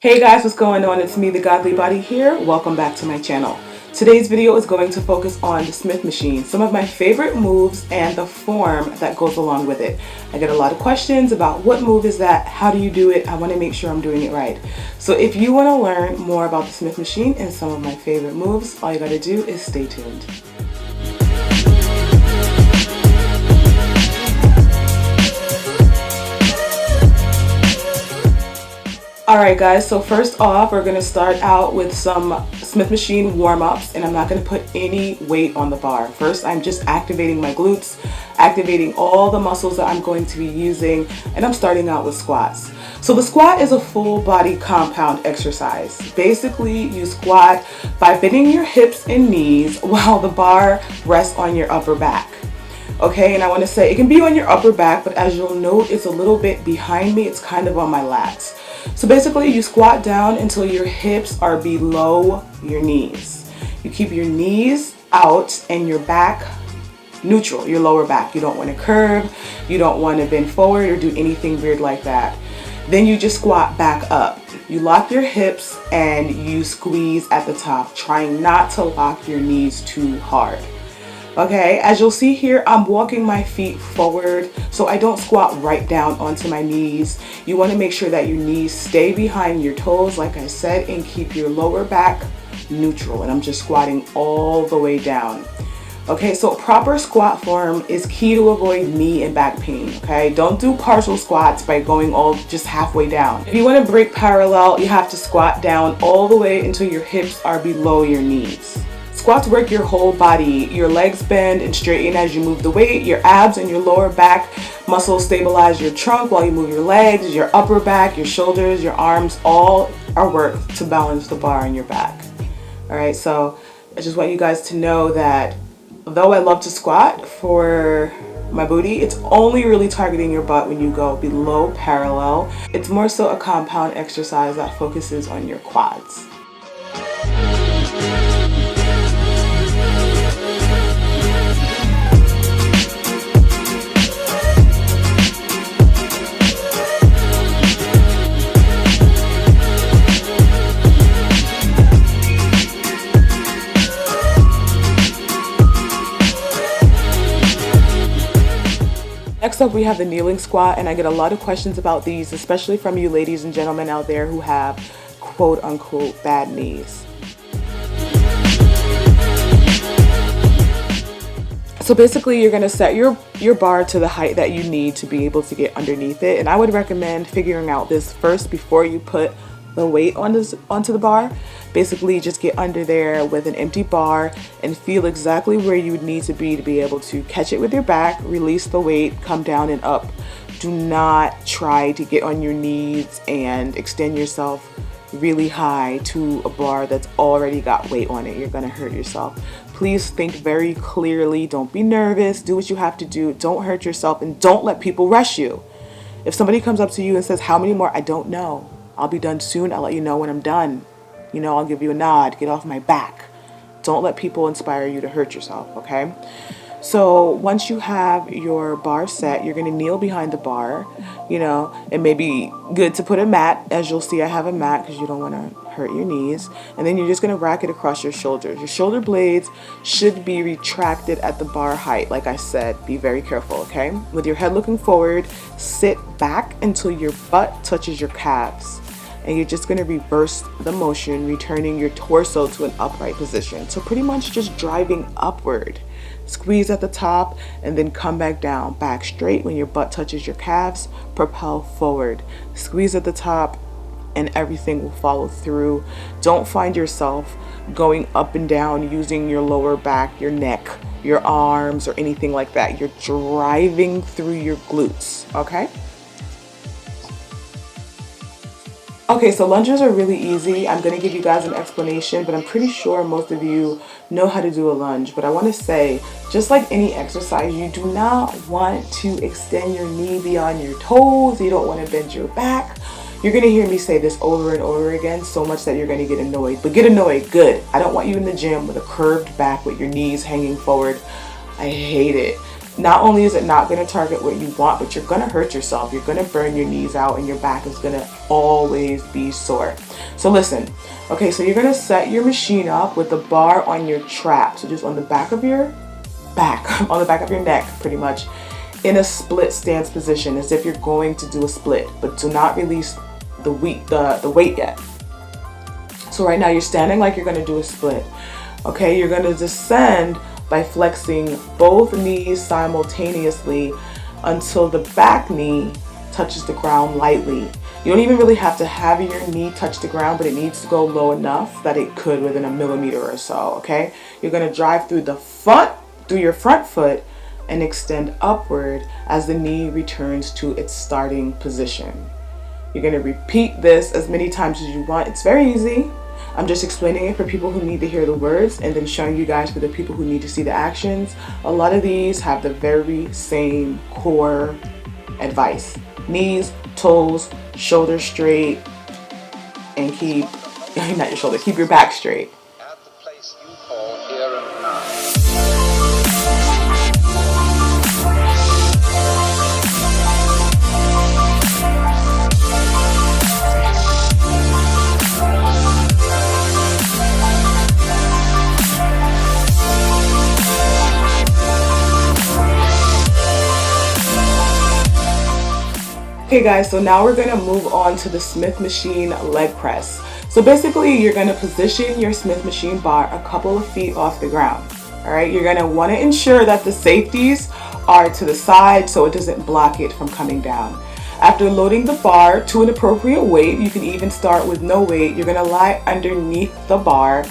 Hey guys, what's going on? It's me, the Godly Body here. Welcome back to my channel. Today's video is going to focus on the Smith machine, some of my favorite moves and the form that goes along with it. I get a lot of questions about what move is that, how do you do it? I want to make sure I'm doing it right. So if you want to learn more about the Smith machine and some of my favorite moves, all you got to do is stay tuned. Alright guys, so first off we're going to start out with some Smith machine warm-ups, and I'm not going to put any weight on the bar. First I'm just activating my glutes, activating all the muscles that I'm going to be using, and I'm starting out with squats. So the squat is a full body compound exercise. Basically you squat by bending your hips and knees while the bar rests on your upper back. Okay, and I want to say it can be on your upper back, but as you'll note it's a little bit behind me, it's kind of on my lats. So basically you squat down until your hips are below your knees. You keep your knees out and your back neutral, your lower back. You don't want to curve, you don't want to bend forward or do anything weird like that. Then you just squat back up. You lock your hips and you squeeze at the top, trying not to lock your knees too hard. Okay, as you'll see here, I'm walking my feet forward so I don't squat right down onto my knees. You want to make sure that your knees stay behind your toes, like I said, and keep your lower back neutral. And I'm just squatting all the way down. Okay, so proper squat form is key to avoid knee and back pain. Okay, don't do partial squats by going all just halfway down. If you want to break parallel, you have to squat down all the way until your hips are below your knees. Squats work your whole body. Your legs bend and straighten as you move the weight. Your abs and your lower back muscles stabilize your trunk while you move your legs. Your upper back, your shoulders, your arms, all are worked to balance the bar on your back. Alright, so I just want you guys to know that though I love to squat for my booty, it's only really targeting your butt when you go below parallel. It's more so a compound exercise that focuses on your quads. Next up we have the kneeling squat, and I get a lot of questions about these, especially from you ladies and gentlemen out there who have quote unquote bad knees. So basically you're going to set your bar to the height that you need to be able to get underneath it, and I would recommend figuring out this first before you put the weight onto the bar. Basically just get under there with an empty bar and feel exactly where you would need to be able to catch it with your back, release the weight, come down and up. Do not try to get on your knees and extend yourself really high to a bar that's already got weight on it. You're gonna hurt yourself. Please think very clearly. Don't be nervous. Do what you have to do. Don't hurt yourself, and don't let people rush you. If somebody comes up to you and says, "How many more?" I don't know. I'll be done soon. I'll let you know when I'm done. You know, I'll give you a nod. Get off my back. Don't let people inspire you to hurt yourself, okay? So once you have your bar set, you're going to kneel behind the bar. You know, it may be good to put a mat. As you'll see, I have a mat because you don't want to hurt your knees. And then you're just going to rack it across your shoulders. Your shoulder blades should be retracted at the bar height. Like I said, be very careful, okay? With your head looking forward, sit back until your butt touches your calves. And you're just going to reverse the motion, returning your torso to an upright position. So pretty much just driving upward. Squeeze at the top and then come back down. Back straight when your butt touches your calves. Propel forward. Squeeze at the top and everything will follow through. Don't find yourself going up and down using your lower back, your neck, your arms, or anything like that. You're driving through your glutes, okay? Okay, so lunges are really easy. I'm going to give you guys an explanation, but I'm pretty sure most of you know how to do a lunge. But I want to say, just like any exercise, you do not want to extend your knee beyond your toes. You don't want to bend your back. You're going to hear me say this over and over again so much that you're going to get annoyed. But get annoyed good. I don't want you in the gym with a curved back with your knees hanging forward. I hate it. not only is it not going to target what you want, but you're going to hurt yourself. You're going to burn your knees out and your back is going to always be sore. So listen, okay, so you're going to set your machine up with the bar on your trap. So just on the back of your on the back of your neck, pretty much, in a split stance position, as if you're going to do a split, but do not release the weight yet. So right now you're standing like you're going to do a split. Okay, you're going to descend by flexing both knees simultaneously until the back knee touches the ground lightly. You don't even really have to have your knee touch the ground, but it needs to go low enough that it could within a millimeter or so, okay? You're going to drive through your front foot and extend upward as the knee returns to its starting position. You're going to repeat this as many times as you want. It's very easy. I'm just explaining it for people who need to hear the words and then showing you guys for the people who need to see the actions. A lot of these have the very same core advice. Knees, toes, shoulders straight, and keep your back straight. At the place you call here and now. Okay guys, so now we're going to move on to the Smith machine leg press. So basically you're going to position your Smith machine bar a couple of feet off the ground. Alright, you're going to want to ensure that the safeties are to the side so it doesn't block it from coming down. After loading the bar to an appropriate weight, you can even start with no weight. You're going to lie underneath the bar,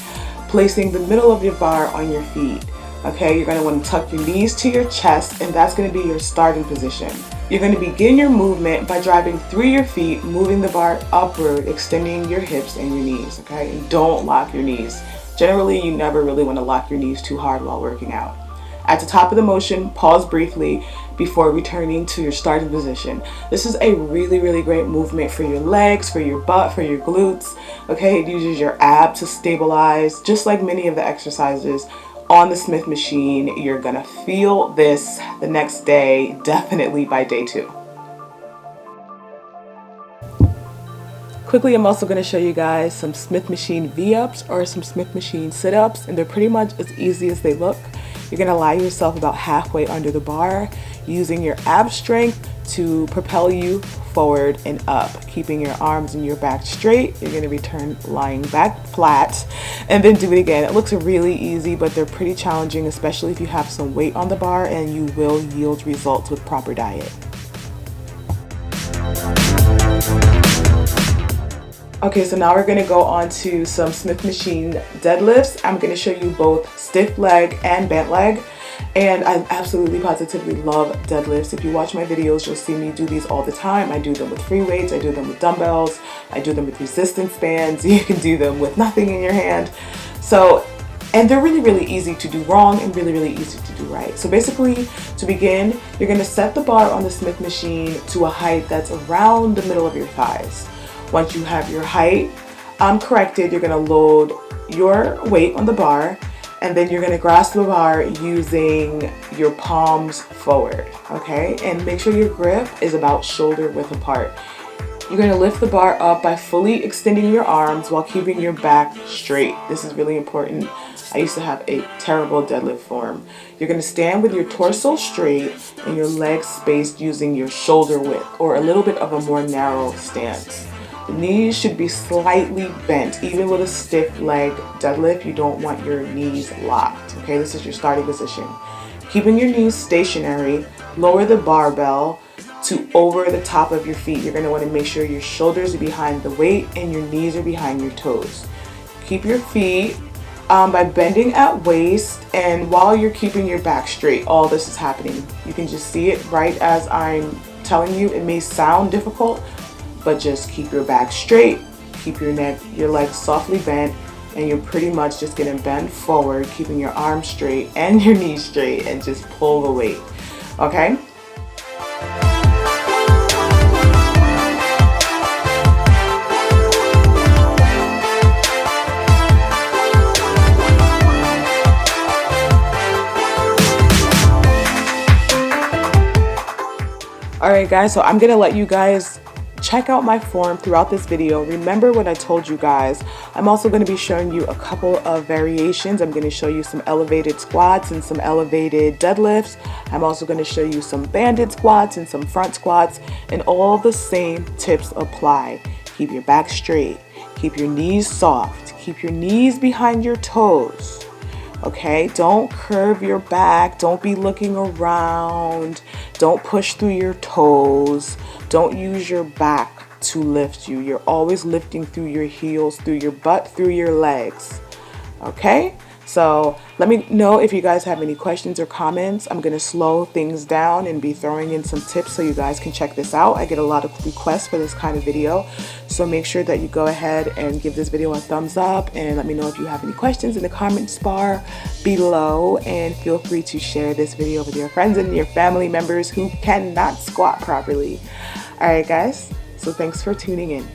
placing the middle of your bar on your feet. Okay, you're going to want to tuck your knees to your chest, and that's going to be your starting position. You're going to begin your movement by driving through your feet, moving the bar upward, extending your hips and your knees, okay? And don't lock your knees. Generally, you never really want to lock your knees too hard while working out. At the top of the motion, pause briefly before returning to your starting position. This is a really, really great movement for your legs, for your butt, for your glutes, okay? It uses your ab to stabilize, just like many of the exercises on the Smith machine. You're gonna feel this the next day, definitely by day 2. Quickly, I'm also going to show you guys some Smith machine V-ups or some Smith machine sit-ups, and they're pretty much as easy as they look. You're going to lie yourself about halfway under the bar, using your ab strength to propel you forward and up, keeping your arms and your back straight. You're going to return lying back flat and then do it again. It looks really easy, but they're pretty challenging, especially if you have some weight on the bar, and you will yield results with proper diet. Okay, so now we're going to go on to some Smith machine deadlifts. I'm going to show you both stiff leg and bent leg. And I absolutely positively love deadlifts. If you watch my videos, you'll see me do these all the time. I do them with free weights, I do them with dumbbells, I do them with resistance bands. You can do them with nothing in your hand. So, and they're really, really easy to do wrong and really, really easy to do right. So basically, to begin, you're going to set the bar on the Smith machine to a height that's around the middle of your thighs. Once you have your height corrected, you're going to load your weight on the bar, and then you're going to grasp the bar using your palms forward, okay? And make sure your grip is about shoulder width apart. You're going to lift the bar up by fully extending your arms while keeping your back straight. This is really important. I used to have a terrible deadlift form. You're going to stand with your torso straight and your legs spaced using your shoulder width, or a little bit of a more narrow stance. The knees should be slightly bent. Even with a stiff leg deadlift, you don't want your knees locked. Okay, this is your starting position. Keeping your knees stationary, lower the barbell to over the top of your feet. You're going to want to make sure your shoulders are behind the weight and your knees are behind your toes. Keep your feet by bending at waist, and while you're keeping your back straight, all this is happening. You can just see it right as I'm telling you. It may sound difficult, but just keep your back straight, keep your legs softly bent, and you're pretty much just gonna bend forward, keeping your arms straight and your knees straight, and just pull the weight, okay? Alright guys, so I'm gonna let you guys check out my form throughout this video. Remember what I told you guys. I'm also going to be showing you a couple of variations. I'm going to show you some elevated squats and some elevated deadlifts. I'm also going to show you some banded squats and some front squats, and all the same tips apply. Keep your back straight, keep your knees soft, keep your knees behind your toes. Okay, don't curve your back, don't be looking around, don't push through your toes, don't use your back to lift you. You're always lifting through your heels, through your butt, through your legs. Okay, so let me know if you guys have any questions or comments. I'm going to slow things down and be throwing in some tips so you guys can check this out. I get a lot of requests for this kind of video, so make sure that you go ahead and give this video a thumbs up and let me know if you have any questions in the comments bar below, and feel free to share this video with your friends and your family members who cannot squat properly. Alright guys, so thanks for tuning in.